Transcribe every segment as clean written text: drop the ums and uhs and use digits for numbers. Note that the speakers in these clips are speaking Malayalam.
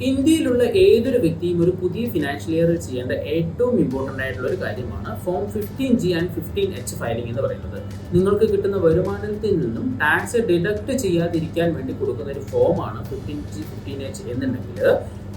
ഇന്ത്യയിലുള്ള ഏതൊരു വ്യക്തിയും ഒരു പുതിയ ഫിനാൻഷ്യൽ ഇയറിൽ ചെയ്യേണ്ട ഏറ്റവും ഇമ്പോർട്ടൻ്റ് ആയിട്ടുള്ള ഒരു കാര്യമാണ് form 15G and 15H filing എന്ന് പറയുന്നത്. നിങ്ങൾക്ക് കിട്ടുന്ന വരുമാനത്തിൽ നിന്നും ടാക്സ് ഡിഡക്ട് ചെയ്യാതിരിക്കാൻ വേണ്ടി കൊടുക്കുന്ന ഒരു ഫോമാണ് 15G 15H എന്നുണ്ടെങ്കിൽ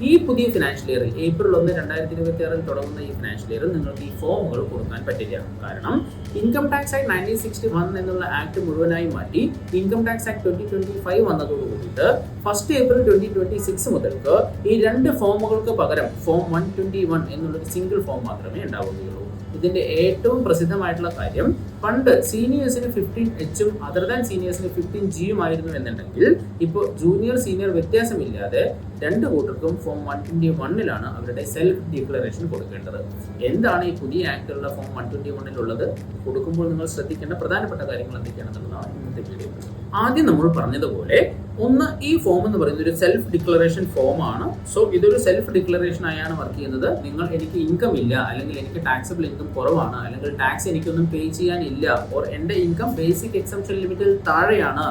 ഈ പുതിയ ഫിനാൻഷ്യൽ ഇയറിൽ April 1, 2026 തുടങ്ങുന്ന ഈ ഫിനാൻഷ്യൽ ഇയറിൽ നിങ്ങൾക്ക് ഈ ഫോമുകൾ കൊടുക്കാൻ പറ്റില്ല. കാരണം ഇൻകം ടാക്സ് ആക്ട് 1961 എന്നുള്ള ആക്ട് മുഴുവനായി മാറ്റി ഇൻകം ടാക്സ് ആക്ട് 2025 വന്നതോടുകൂടിയിട്ട് 1 April 2026 മുതൽക്ക് ഈ രണ്ട് ഫോമുകൾക്ക് പകരം ഫോം 121 എന്നുള്ളൊരു സിംഗിൾ ഫോം മാത്രമേ ഉണ്ടാവുകയുള്ളൂ. ഇതിന്റെ ഏറ്റവും പ്രസിദ്ധമായിട്ടുള്ള കാര്യം പണ്ട് സീനിയേഴ്സിന് 15H അതർ ദാൻ സീനിയേഴ്സിന് 15G ആയിരുന്നു എന്നുണ്ടെങ്കിൽ ഇപ്പോൾ ജൂനിയർ സീനിയർ വ്യത്യാസമില്ലാതെ രണ്ട് കൂട്ടർക്കും ഫോം 121 അവരുടെ സെൽഫ് ഡിക്ലറേഷൻ കൊടുക്കേണ്ടത്. എന്താണ് ഈ പുതിയ ആക്ടിലുള്ള ഫോം 121 ഉള്ളത്? കൊടുക്കുമ്പോൾ നിങ്ങൾ ശ്രദ്ധിക്കേണ്ട പ്രധാനപ്പെട്ട കാര്യങ്ങൾ എന്തൊക്കെയാണെന്നുള്ളതാണ് ഇന്നത്തെ വീഡിയോ. ആദ്യം നമ്മൾ പറഞ്ഞതുപോലെ ഒന്ന്, ഈ ഫോം എന്ന് പറയുന്നത് ഒരു സെൽഫ് ഡിക്ലറേഷൻ ഫോമാണ്. സോ ഇതൊരു സെൽഫ് ഡിക്ലറേഷൻ ആയാണ് വർക്ക് ചെയ്യുന്നത്. നിങ്ങൾ എനിക്ക് ഇൻകം ഇല്ല, അല്ലെങ്കിൽ എനിക്ക് ടാക്സബിൾ ഇൻകം കുറവാണ്, അല്ലെങ്കിൽ ടാക്സ് എനിക്കൊന്നും പേ ചെയ്യാനില്ല, ഓർ എൻ്റെ ഇൻകം ബേസിക് എക്സംപ്ഷൻ ലിമിറ്റിൽ താഴെയാണ്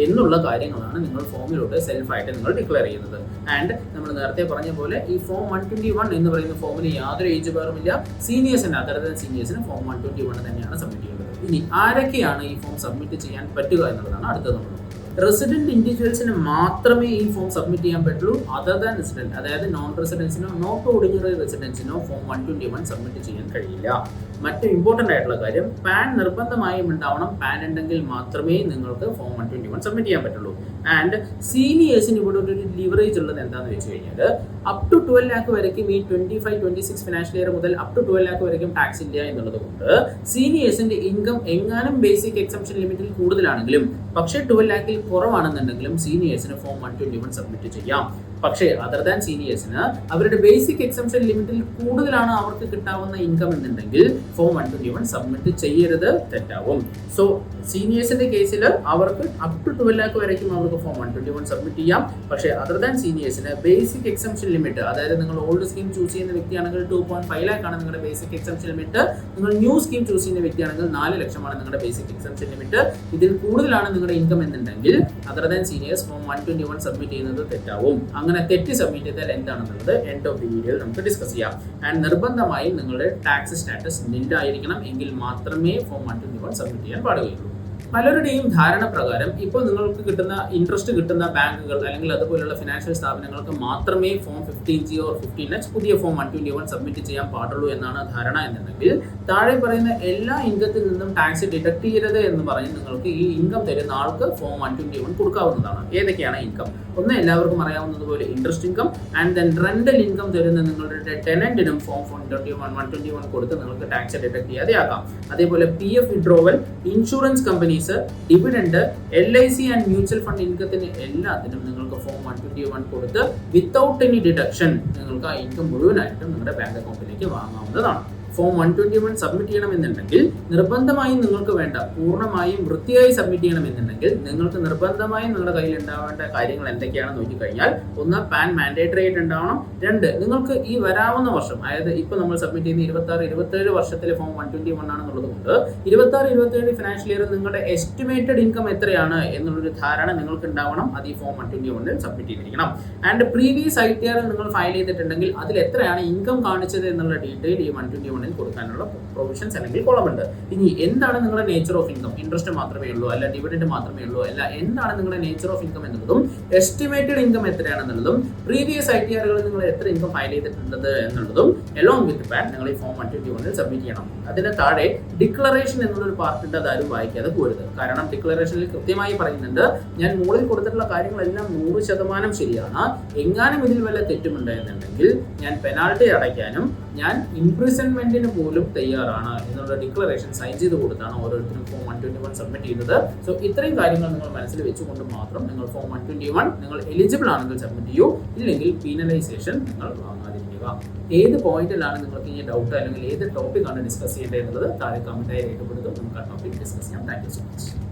എന്നുള്ള കാര്യങ്ങളാണ് നിങ്ങൾ ഫോമിലൂടെ സെൽഫായിട്ട് നിങ്ങൾ ഡിക്ലെയർ ചെയ്യുന്നത്. ആൻഡ് നമ്മൾ നേരത്തെ പറഞ്ഞ പോലെ ഈ ഫോം 121 എന്ന് പറയുന്ന ഫോമിന് യാതൊരു ഏജ് ബാറുമില്ല. സീനിയേഴ്സിന് അതർ ദാൻ സീനിയേഴ്സിന് ഫോം 121 തന്നെയാണ് സബ്മിറ്റ് ചെയ്യുന്നത്. ഇനി ആരൊക്കെയാണ് ഈ ഫോം സബ്മിറ്റ് ചെയ്യാൻ പറ്റുക എന്നുള്ളതാണ് അടുത്തത് നമ്മൾ നോക്കുന്നത്. റെസിഡന്റ് ഇൻഡിവിജ്വൽസിന് മാത്രമേ ഈ ഫോം സബ്മിറ്റ് ചെയ്യാൻ പറ്റുള്ളൂ. അതർ ദാൻ റെസിഡന്റ്, അതായത് നോൺ റെസിഡൻസിനോ നോട്ട് ഓർഡിനറി റെസിഡൻസിനോ ഫോം 121 സബ്മിറ്റ് ചെയ്യാൻ കഴിയില്ല. മറ്റു ഇമ്പോർട്ടൻ്റ് ആയിട്ടുള്ള കാര്യം, പാൻ നിർബന്ധമായും ഉണ്ടാവണം. പാൻ ഉണ്ടെങ്കിൽ മാത്രമേ നിങ്ങൾക്ക് ഫോം 121 സബ്മിറ്റ് ചെയ്യാൻ പറ്റുള്ളൂ. ആൻഡ് സീനിയേഴ്സിന് ഇവിടെ ഒരു ലിവറേജ് ഉള്ളത് എന്താണെന്ന് വെച്ച് കഴിഞ്ഞാൽ അപ് ടു 12 lakh വരയ്ക്കും ഈ 25-26 ഫിനാൻഷ്യൽ ഇയർ മുതൽ അപ് ടു 12 lakh വരയ്ക്കും ടാക്സ് ഇല്ല എന്നുള്ളത് കൊണ്ട് സീനിയേഴ്സിന്റെ ഇൻകം എങ്ങാനും ബേസിക് എക്സംപ്ഷൻ ലിമിറ്റിൽ കൂടുതലാണെങ്കിലും പക്ഷേ 12 lakh കുറവാണെന്നുണ്ടെങ്കിലും സീനിയേഴ്സിന് ഫോം 121 സബ്മിറ്റ് ചെയ്യാം. പക്ഷേ അതർ ദാൻ സീനിയേഴ്സിന് അവരുടെ ബേസിക് എക്സംപ്ഷൻ ലിമിറ്റിൽ കൂടുതലാണ് അവർക്ക് കിട്ടാവുന്ന ഇൻകം എന്നുണ്ടെങ്കിൽ ഫോം 121 സബ്മിറ്റ് ചെയ്യരുത്, തെറ്റാവും. സോ സീനിയേഴ്സിന്റെ കേസിൽ അവർക്ക് അപ് ടു 12 lakh വരയ്ക്കും അവർക്ക് ഫോം 121 സബ്മിറ്റ് ചെയ്യാം. പക്ഷേ അതർ ദാൻ സീനിയേഴ്സിന് ബേസിക് എക്സംപ്ഷൻ ലിമിറ്റ്, അതായത് നിങ്ങൾ ഓൾഡ് സ്കീം ചൂസ് ചെയ്യുന്ന വ്യക്തിയാണെങ്കിൽ 2.5 lakh ആണ് നിങ്ങളുടെ ബേസിക് എക്സംപ്ഷൻ ലിമിറ്റ്. നിങ്ങൾ ന്യൂ സ്കീം ചൂസ് ചെയ്യുന്ന വ്യക്തിയാണെങ്കിൽ 4 ലക്ഷമാണ് നിങ്ങളുടെ ബേസിക് എക്സംപ്ഷൻ ലിമിറ്റ്. ഇതിൽ കൂടുതലാണ് നിങ്ങളുടെ ഇൻകം എന്നുണ്ടെങ്കിൽ other than seniors form 121 submit ചെയ്യുന്നത് തെറ്റാവും. അങ്ങനെ തെറ്റി സബ്മിറ്റ് ചെയ്താൽ എന്താണെന്നുള്ളത് എൻഡ് ഓഫ് ദി വീഡിയോയിൽ നമുക്ക് ഡിസ്കസ് ചെയ്യാം. ആൻഡ് നിർബന്ധമായും നിങ്ങളുടെ ടാക്സ് സ്റ്റാറ്റസ് നിൽ ആയിരിക്കണം, എങ്കിൽ മാത്രമേ ഫോം 121 സബ്മിറ്റ് ചെയ്യാൻ പാടുകയുള്ളൂ. പലരുടെയും ധാരണ പ്രകാരം ഇപ്പോൾ നിങ്ങൾക്ക് കിട്ടുന്ന ഇൻട്രസ്റ്റ് കിട്ടുന്ന ബാങ്കുകൾ അല്ലെങ്കിൽ അതുപോലുള്ള ഫിനാൻഷ്യൽ സ്ഥാപനങ്ങൾക്ക് മാത്രമേ ഫോം 15G ഓർ 15H പുതിയ ഫോം 121 സബ്മിറ്റ് ചെയ്യാൻ പാടുള്ളൂ എന്നാണ് ധാരണ. എന്നുണ്ടെങ്കിൽ താഴെ പറയുന്ന എല്ലാ ഇൻകത്തിൽ നിന്നും ടാക്സ് ഡിഡക്ട് ചെയ്യരുത് എന്ന് പറഞ്ഞ് നിങ്ങൾക്ക് ഈ ഇൻകം തരുന്ന ആൾക്ക് ഫോം 121 കൊടുക്കാവുന്നതാണ്. ഏതൊക്കെയാണ് ഇൻകം? ഒന്ന്, എല്ലാവർക്കും അറിയാവുന്നതുപോലെ interest income. And then rental income തരുന്ന നിങ്ങളുടെ ടെനന്റിനും ഫോം 121 കൊടുത്ത് നിങ്ങൾക്ക് ടാക്സ് ഡിഡക്ട് ചെയ്യാതെ ആക്കാം. അതേപോലെ PF withdrawal, insurance company, dividend, LIC and mutual fund ഇൻകത്തിന് എല്ലാത്തിനും നിങ്ങൾക്ക് ഫോം 121 കൊടുത്ത് വിത്തൗട്ട് എനി ഡിഡക്ഷൻ നിങ്ങൾക്ക് ആ ഇൻകം മുഴുവനായിട്ടും നിങ്ങളുടെ ബാങ്ക് അക്കൗണ്ടിലേക്ക് വാങ്ങാവുന്നതാണ്. ഫോം 121 സബ്മിറ്റ് ചെയ്യണമെന്നുണ്ടെങ്കിൽ നിർബന്ധമായും നിങ്ങൾക്ക് വേണ്ട പൂർണ്ണമായും വൃത്തിയായി സബ്മിറ്റ് ചെയ്യണമെന്നുണ്ടെങ്കിൽ നിങ്ങൾക്ക് നിർബന്ധമായും നിങ്ങളുടെ കയ്യിൽ ഉണ്ടാവേണ്ട കാര്യങ്ങൾ എന്തൊക്കെയാണെന്ന് നോക്കിക്കഴിഞ്ഞാൽ, ഒന്ന്, പാൻ മാൻഡേറ്ററി ആയിട്ട് ഉണ്ടാവണം. രണ്ട്, നിങ്ങൾക്ക് ഈ വരാവുന്ന വർഷം, അതായത് ഇപ്പോൾ നമ്മൾ സബ്മിറ്റ് ചെയ്യുന്ന 26-27 വർഷത്തിലെ ഫോം 121 ആണെന്നുള്ളത് കൊണ്ട് 26-27 ഫിനാൻഷ്യൽ ഇയർ നിങ്ങളുടെ എസ്റ്റിമേറ്റഡ് ഇൻകം എത്രയാണ് എന്നുള്ളൊരു ധാരണ നിങ്ങൾക്ക് ഉണ്ടാവണം. അത് ഈ ഫോം 121 സബ്മിറ്റ് ചെയ്തിരിക്കണം. ആൻഡ് പ്രീവിയസ് ITR നിങ്ങൾ ഫയൽ ചെയ്തിട്ടുണ്ടെങ്കിൽ അതിൽ എത്രയാണ് ഇൻകം കാണിച്ചത് എന്നുള്ള ഡീറ്റെയിൽ ഈ 121 കൊടുക്കാനുള്ള പ്രൊവിഷൻസ് അല്ലെങ്കിൽ കോളം ഉണ്ട്. ഇനി എന്താണ് നിങ്ങളുടെ നേച്ചർ ഓഫ് ഇൻകം? ഇൻട്രസ്റ്റ് മാത്രമേ ഉള്ളൂ, അല്ല ഡിവിഡന്റ് മാത്രമേ ഉള്ളൂ, അല്ല എന്താണ് നിങ്ങളുടെ നേച്ചർ ഓഫ് ഇൻകം എന്നുള്ളതും എസ്റ്റിമേറ്റഡ് ഇൻകം എത്രയാണെന്നുള്ളതും പ്രീവിയസ് ITRകളിൽ നിങ്ങൾ എത്ര ഇൻകം ഫയൽ ചെയ്തിട്ടുണ്ട് എന്നുള്ളതും എലോങ് വിത്ത് പാൻ നിങ്ങൾ ഈ ഫോം 121 സബ്മിറ്റ് ചെയ്യണം. അതിന്റെ താഴെ ഡിക്ലറേഷൻ എന്നുള്ളൊരു പാർട്ട് ഉണ്ട്, അതാരും വായിക്കാതെ പോരുത്. കാരണം ഡിക്ലറേഷനിൽ കൃത്യമായി പറയുന്നുണ്ട്, ഞാൻ മുകളിൽ കൊടുത്തിട്ടുള്ള കാര്യങ്ങളെല്ലാം 100% ശരിയാണ്, എങ്ങാനും ഇതിൽ വല്ല തെറ്റുമുണ്ട് എന്നുണ്ടെങ്കിൽ ഞാൻ പെനാൾട്ടി അടയ്ക്കാനും ഞാൻ ഇംപ്രിസൺമെന്റിന് പോലും തയ്യാറാണ് എന്നുള്ള ഡിക്ലറേഷൻ സൈൻ ചെയ്ത് കൊടുത്താണ് ഓരോരുത്തരും ഫോം 121 സബ്മിറ്റ് ചെയ്യുന്നത്. സോ ഇത്രയും കാര്യങ്ങൾ നിങ്ങൾ മനസ്സിൽ വെച്ചുകൊണ്ട് മാത്രം നിങ്ങൾ ഫോം 121 നിങ്ങൾ എലിജിബിൾ ആണെങ്കിൽ സബ്മിറ്റ് ചെയ്യൂ, ഇല്ലെങ്കിൽ പീനലൈസേഷൻ നിങ്ങൾ വാങ്ങാതിരിക്കുക. ഏത് പോയിന്റിലാണ് നിങ്ങൾക്ക് ഈ ഡൗട്ട് അല്ലെങ്കിൽ ഏത് ടോപ്പിക്കാണ് ഡിസ്കസ് ചെയ്യേണ്ടത് എന്നുള്ളത് താഴെ കമന്റായി രേഖപ്പെടുത്തും. നമുക്ക് ആ ടോപ്പിക് ഡിസ്കസ് ചെയ്യാം. Thank you so much.